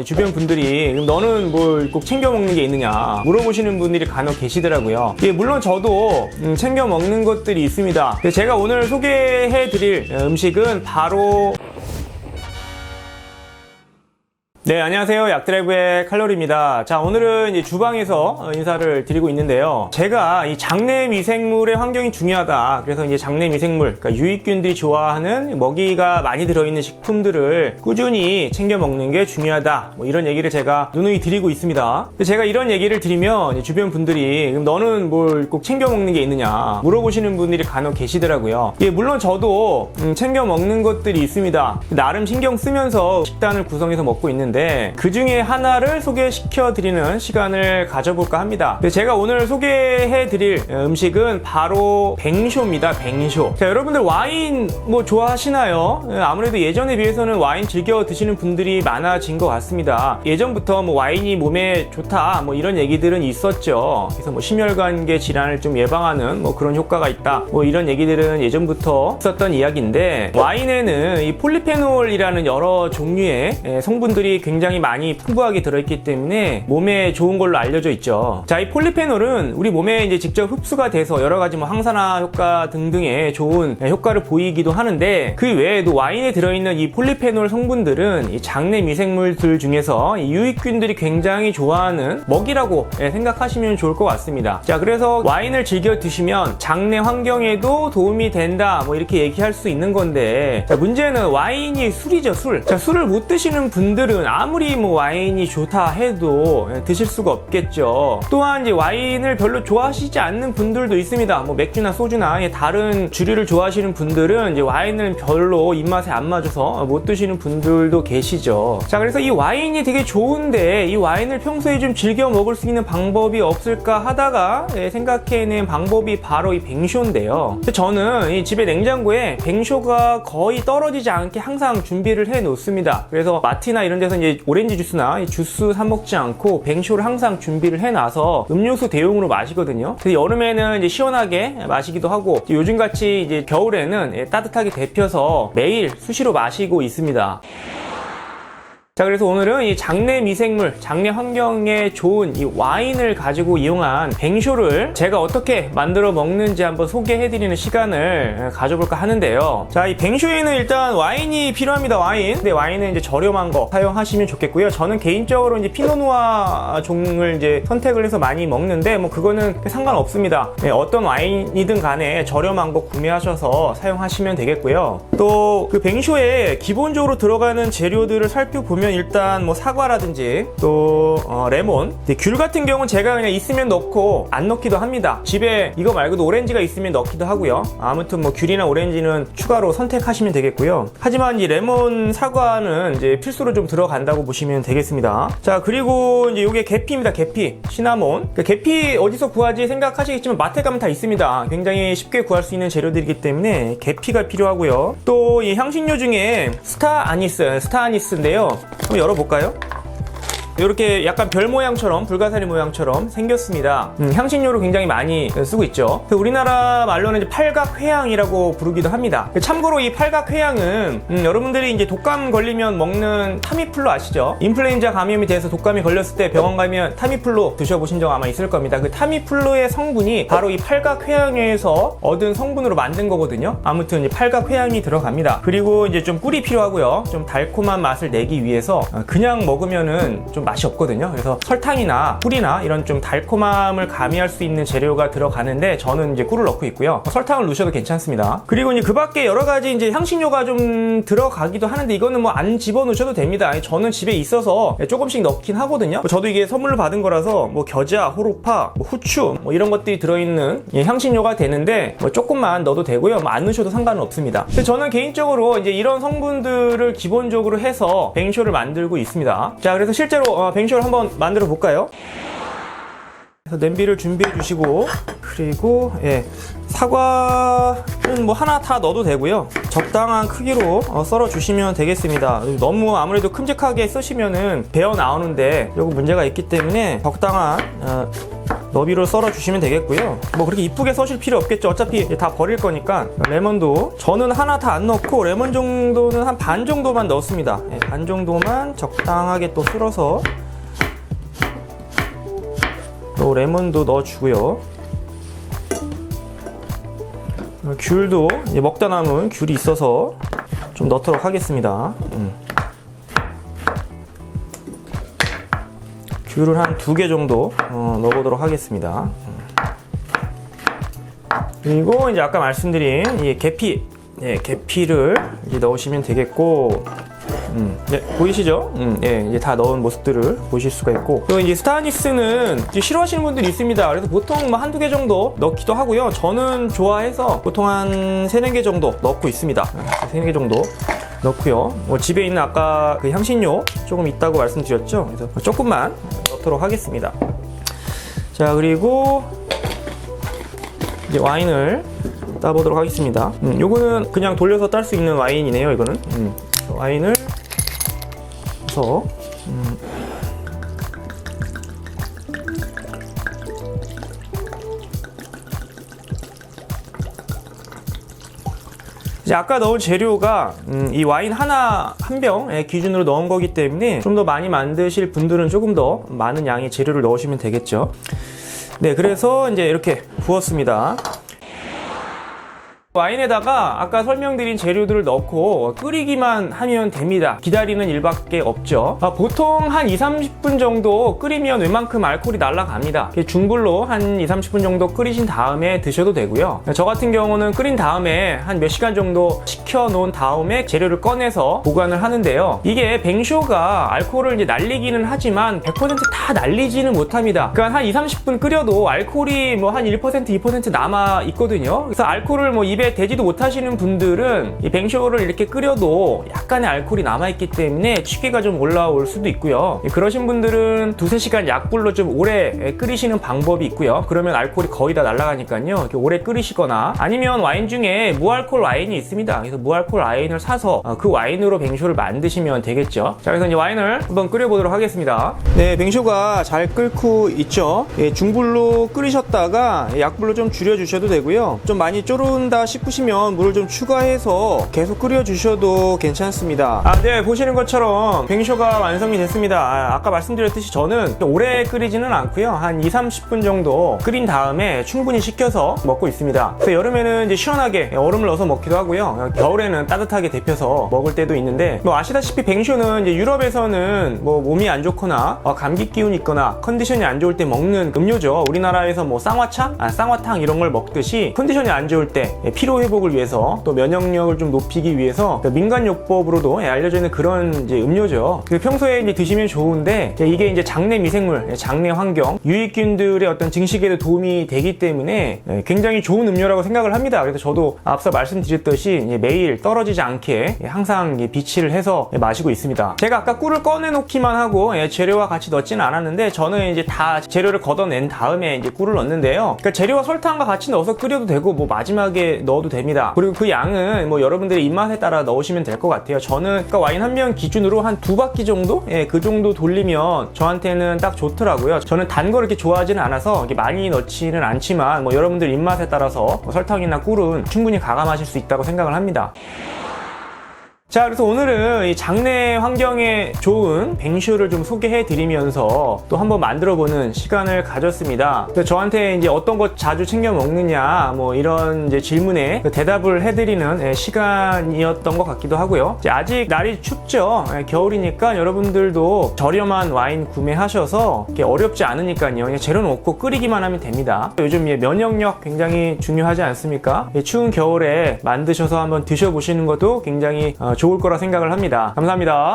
주변 분들이 너는 뭘 꼭 챙겨 먹는 게 있느냐 물어보시는 분들이 간혹 계시더라고요. 물론 저도 챙겨 먹는 것들이 있습니다. 제가 오늘 소개해 드릴 음식은 바로 네, 안녕하세요. 약드라이브의 칼로리입니다. 자, 오늘은 이제 주방에서 인사를 드리고 있는데요. 제가 이 장내 미생물의 환경이 중요하다. 그래서 이제 장내 미생물, 그러니까 유익균들이 좋아하는 먹이가 많이 들어있는 식품들을 꾸준히 챙겨 먹는 게 중요하다. 뭐 이런 얘기를 제가 누누이 드리고 있습니다. 제가 이런 얘기를 드리면 주변 분들이 너는 뭘 꼭 챙겨 먹는 게 있느냐 물어보시는 분들이 간혹 계시더라고요. 물론 저도 챙겨 먹는 것들이 있습니다. 나름 신경 쓰면서 식단을 구성해서 먹고 있는데 그 중에 하나를 소개시켜 드리는 시간을 가져볼까 합니다. 제가 오늘 소개해 드릴 음식은 바로 뱅쇼입니다. 뱅쇼. 자, 여러분들 와인 뭐 좋아하시나요? 아무래도 예전에 비해서는 와인 즐겨 드시는 분들이 많아진 것 같습니다. 예전부터 뭐 와인이 몸에 좋다 뭐 이런 얘기들은 있었죠. 그래서 뭐 심혈관계 질환을 좀 예방하는 뭐 그런 효과가 있다 뭐 이런 얘기들은 예전부터 있었던 이야기인데, 와인에는 이 폴리페놀이라는 여러 종류의 성분들이 굉장히 많이 풍부하게 들어있기 때문에 몸에 좋은 걸로 알려져 있죠. 자, 이 폴리페놀은 우리 몸에 이제 직접 흡수가 돼서 여러 가지 뭐 항산화 효과 등등의 좋은 효과를 보이기도 하는데, 그 외에도 와인에 들어있는 이 폴리페놀 성분들은 이 장내 미생물들 중에서 이 유익균들이 굉장히 좋아하는 먹이라고 생각하시면 좋을 것 같습니다. 자, 그래서 와인을 즐겨 드시면 장내 환경에도 도움이 된다 뭐 이렇게 얘기할 수 있는 건데, 자, 문제는 와인이 술이죠, 술. 자, 술을 못 드시는 분들은 아무리 뭐 와인이 좋다 해도 드실 수가 없겠죠. 또한 이제 와인을 별로 좋아하시지 않는 분들도 있습니다. 뭐 맥주나 소주나 다른 주류를 좋아하시는 분들은 이제 와인을 별로 입맛에 안 맞아서 못 드시는 분들도 계시죠. 자, 그래서 이 와인이 되게 좋은데 이 와인을 평소에 좀 즐겨 먹을 수 있는 방법이 없을까 하다가 생각해낸 방법이 바로 이 뱅쇼인데요. 저는 이 집에 냉장고에 뱅쇼가 거의 떨어지지 않게 항상 준비를 해 놓습니다. 그래서 마트나 이런 데서 이제 오렌지 주스나 주스 사 먹지 않고 뱅쇼를 항상 준비를 해놔서 음료수 대용으로 마시거든요. 그래서 여름에는 이제 시원하게 마시기도 하고, 요즘같이 이제 겨울에는 따뜻하게 데펴서 매일 수시로 마시고 있습니다. 자, 그래서 오늘은 이 장내 미생물, 장내 환경에 좋은 이 와인을 가지고 이용한 뱅쇼를 제가 어떻게 만들어 먹는지 한번 소개해드리는 시간을 가져볼까 하는데요. 자, 이 뱅쇼에는 일단 와인이 필요합니다. 와인. 근데 와인은 이제 저렴한 거 사용하시면 좋겠고요. 저는 개인적으로 이제 피노누아 종을 이제 선택을 해서 많이 먹는데, 뭐 그거는 상관없습니다. 어떤 와인이든 간에 저렴한 거 구매하셔서 사용하시면 되겠고요. 또 그 뱅쇼에 기본적으로 들어가는 재료들을 살펴보면 일단 뭐 사과라든지 또 레몬, 귤 같은 경우는 제가 그냥 있으면 넣고 안 넣기도 합니다. 집에 이거 말고도 오렌지가 있으면 넣기도 하고요. 아무튼 뭐 귤이나 오렌지는 추가로 선택하시면 되겠고요. 하지만 이 레몬, 사과는 이제 필수로 좀 들어간다고 보시면 되겠습니다. 자, 그리고 이제 이게 계피입니다. 계피, 시나몬. 계피 어디서 구하지 생각하시겠지만 마트에 가면 다 있습니다. 굉장히 쉽게 구할 수 있는 재료들이기 때문에 계피가 필요하고요. 또 이 향신료 중에 스타 아니스인데요. 한번 열어볼까요? 이렇게 약간 별 모양처럼, 불가사리 모양처럼 생겼습니다. 향신료로 굉장히 많이 쓰고 있죠. 우리나라 말로는 이제 팔각회향이라고 부르기도 합니다. 참고로 이 팔각회향은 여러분들이 이제 독감 걸리면 먹는 타미플루 아시죠? 인플루엔자 감염이 돼서 독감이 걸렸을 때 병원 가면 타미플루 드셔보신 적 아마 있을 겁니다. 그 타미플루의 성분이 바로 이 팔각회향에서 얻은 성분으로 만든 거거든요. 아무튼 이 팔각회향이 들어갑니다. 그리고 이제 좀 꿀이 필요하고요. 좀 달콤한 맛을 내기 위해서 그냥 먹으면은 좀 맛이 없거든요. 그래서 설탕이나 꿀이나 이런 좀 달콤함을 가미할 수 있는 재료가 들어가는데, 저는 이제 꿀을 넣고 있고요. 설탕을 넣으셔도 괜찮습니다. 그리고 이제 그 밖에 여러 가지 이제 향신료가 좀 들어가기도 하는데, 이거는 뭐 안 집어넣으셔도 됩니다. 저는 집에 있어서 조금씩 넣긴 하거든요. 저도 이게 선물로 받은 거라서 뭐 겨자, 호로파, 뭐 후추 뭐 이런 것들이 들어있는 향신료가 되는데, 뭐 조금만 넣어도 되고요. 뭐 안 넣으셔도 상관은 없습니다. 근데 저는 개인적으로 이제 이런 성분들을 기본적으로 해서 뱅쇼를 만들고 있습니다. 자, 그래서 실제로 뱅쇼를 한번 만들어 볼까요? 그래서 냄비를 준비해 주시고, 그리고 사과는 뭐 하나 다 넣어도 되고요. 적당한 크기로 썰어 주시면 되겠습니다. 너무 아무래도 큼직하게 쓰시면은 배어 나오는데 요거 문제가 있기 때문에 적당한 너비로 썰어 주시면 되겠고요. 뭐 그렇게 이쁘게 써실 필요 없겠죠. 어차피 다 버릴 거니까. 레몬도 저는 하나 다 안 넣고 레몬 정도는 한 반 정도만 넣습니다. 반 정도만 적당하게 또 쓸어서 또 레몬도 넣어주고요. 귤도 먹다 남은 귤이 있어서 좀 넣도록 하겠습니다. 귤을 한 2개 정도 넣어보도록 하겠습니다. 그리고 이제 아까 말씀드린 이 계피, 계피를 이제 넣으시면 되겠고, 보이시죠? 이제 다 넣은 모습들을 보실 수가 있고, 또 이제 스타니스는 싫어하시는 분들이 있습니다. 그래서 보통 뭐 한두 개 정도 넣기도 하고요. 저는 좋아해서 보통 한 3, 4개 정도 넣고 있습니다. 3, 4개 정도 넣고요. 집에 있는 아까 그 향신료 조금 있다고 말씀드렸죠. 그래서 조금만 넣도록 하겠습니다. 자, 그리고 이제 와인을 따보도록 하겠습니다. 요거는 그냥 돌려서 딸 수 있는 와인이네요. 이거는 와인을 해서 이제 아까 넣은 재료가 이 와인 한 병 기준으로 넣은 거기 때문에 좀 더 많이 만드실 분들은 조금 더 많은 양의 재료를 넣으시면 되겠죠. 네, 그래서 이제 이렇게 부었습니다. 와인에다가 아까 설명드린 재료들을 넣고 끓이기만 하면 됩니다. 기다리는 일밖에 없죠. 보통 한 20-30분 정도 끓이면 웬만큼 알코올이 날아갑니다. 중불로 한 20-30분 정도 끓이신 다음에 드셔도 되고요. 저 같은 경우는 끓인 다음에 한 몇 시간 정도 식혀 놓은 다음에 재료를 꺼내서 보관을 하는데요. 이게 뱅쇼가 알코올을 이제 날리기는 하지만 100% 다 날리지는 못합니다. 그러니까 한 20-30분 끓여도 알코올이 뭐 한 1%, 2% 남아 있거든요. 그래서 알코올을 뭐 입에 대지도 못하시는 분들은 이 뱅쇼를 이렇게 끓여도 약간의 알코올이 남아있기 때문에 취기가 좀 올라올 수도 있고요. 그러신 분들은 2-3시간 약불로 좀 오래 끓이시는 방법이 있고요. 그러면 알코올이 거의 다 날아가니까요. 이렇게 오래 끓이시거나 아니면 와인 중에 무알코올 와인이 있습니다. 그래서 무알코올 와인을 사서 그 와인으로 뱅쇼를 만드시면 되겠죠. 자, 그래서 이제 와인을 한번 끓여보도록 하겠습니다. 네, 뱅쇼가 잘 끓고 있죠. 중불로 끓이셨다가 약불로 좀 줄여주셔도 되고요. 좀 많이 졸은다 싶으시면 물을 좀 추가해서 계속 끓여주셔도 괜찮습니다. 네, 보시는 것처럼 뱅쇼가 완성이 됐습니다. 아까 말씀드렸듯이 저는 오래 끓이지는 않고요. 한 20-30분 정도 끓인 다음에 충분히 식혀서 먹고 있습니다. 그래서 여름에는 이제 시원하게 얼음을 넣어서 먹기도 하고요. 겨울에는 따뜻하게 데펴서 먹을 때도 있는데, 뭐 아시다시피 뱅쇼는 이제 유럽에서는 뭐 몸이 안 좋거나 감기 기운이 있거나 컨디션이 안 좋을 때 먹는 음료죠. 우리나라에서 뭐 쌍화차, 쌍화탕 이런 걸 먹듯이 컨디션이 안 좋을 때 피로 회복을 위해서 또 면역력을 좀 높이기 위해서 민간요법으로도 알려져 있는 그런 이제 음료죠. 평소에 이제 드시면 좋은데 이게 이제 장내 미생물, 장내 환경, 유익균들의 어떤 증식에도 도움이 되기 때문에 굉장히 좋은 음료라고 생각을 합니다. 그래서 저도 앞서 말씀드렸듯이 매일 떨어지지 않게 항상 비치를 해서 마시고 있습니다. 제가 아까 꿀을 꺼내 놓기만 하고 재료와 같이 넣지는 않았는데 저는 이제 다 재료를 걷어낸 다음에 이제 꿀을 넣는데요. 그러니까 재료와 설탕과 같이 넣어서 끓여도 되고 뭐 마지막에 넣어도 됩니다. 그리고 그 양은 뭐 여러분들의 입맛에 따라 넣으시면 될 것 같아요. 저는 그러니까 와인 한 병 기준으로 한 2바퀴 정도? 그 정도 돌리면 저한테는 딱 좋더라고요. 저는 단 거 이렇게 좋아하지는 않아서 이렇게 많이 넣지는 않지만 뭐 여러분들 입맛에 따라서 설탕이나 꿀은 충분히 가감하실 수 있다고 생각을 합니다. 자, 그래서 오늘은 이 장내 환경에 좋은 뱅쇼를 좀 소개해 드리면서 또 한번 만들어 보는 시간을 가졌습니다. 저한테 이제 어떤 것 자주 챙겨 먹느냐 뭐 이런 이제 질문에 대답을 해드리는 시간이었던 것 같기도 하고요. 이제 아직 날이 춥죠. 겨울이니까 여러분들도 저렴한 와인 구매하셔서 어렵지 않으니까요. 그냥 재료 넣고 끓이기만 하면 됩니다. 요즘 면역력 굉장히 중요하지 않습니까? 추운 겨울에 만드셔서 한번 드셔보시는 것도 굉장히 좋을 거라 생각을 합니다. 감사합니다.